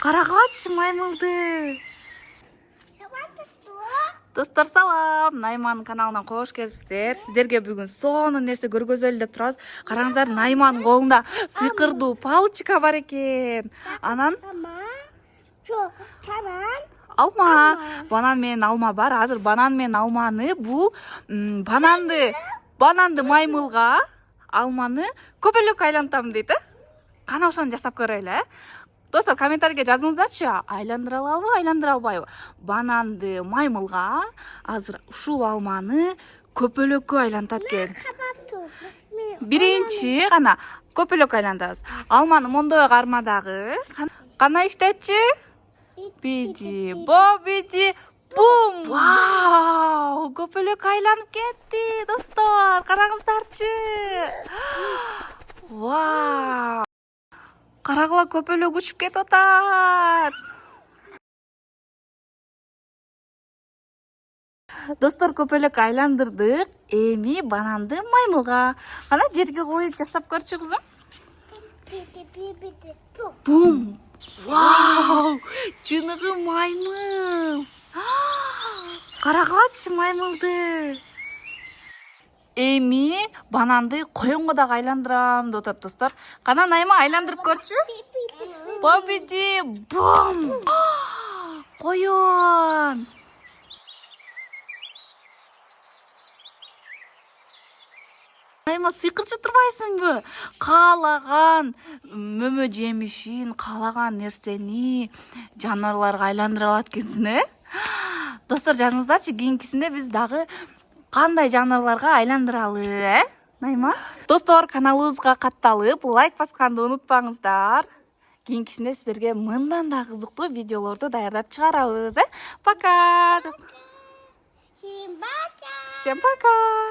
Карагачы маймылды. Достор салам, Найман каналына кош келипсиздер. Сиздерге бүгүн сонун нерсе көргөзөлү деп турабыз. Караңыздар, Найман колунда сыйкырдуу палочка бар экен. Анан алма, банан менен алма бар. Азыр банан менен алманы бул бананды маймылга, алманы көпөлөккө айлантам дейт. Кана ошону жасап көрөлү, Достор, комментарийге жазыңыздарчы, айландыра алабы, айландыра албайбы? Бананды маймылга, азыр ушул алманы көпөлөккө айлантат экен. Биринчи гана көпөлөккө айлантабыз. Алманы мондой кармадагы. Кана иштетчи? Биди, биди, бум! Вау! Көпөлөккө айланып кетти, достор. Караңыздарчы. Вау! Карагыла, көпөлөк учуп кетип атат. Достор, көпөлөк айландырдык. Эми бананды маймылга. Кана жерге коюп жасап көрчү кызым. Бум! Вау! Чыныгы маймыл. Карагачы маймылды. Эми бананды коёнго дагы айландырам деп атат, достор. Кана Найма айландырып көрчү. Бобиди, бум! Коён. Найма, сыйкырчы турбайсыңбы? Каалаган мөмө жемишин, каалаган нерсени жаныбарларга айландыра алат экенсиң, Достор, жазыңыздарчы, кийинкисинде биз дагы кандай жаныбарларга айландыралы, Найма? Достор, каналыбызга катталып, лайк басканды унутпаңыздар. Кийинкисинде сиздерге мындан да кызыктуу видеолорду даярдап чыгарабыз, Пока! Всем пока!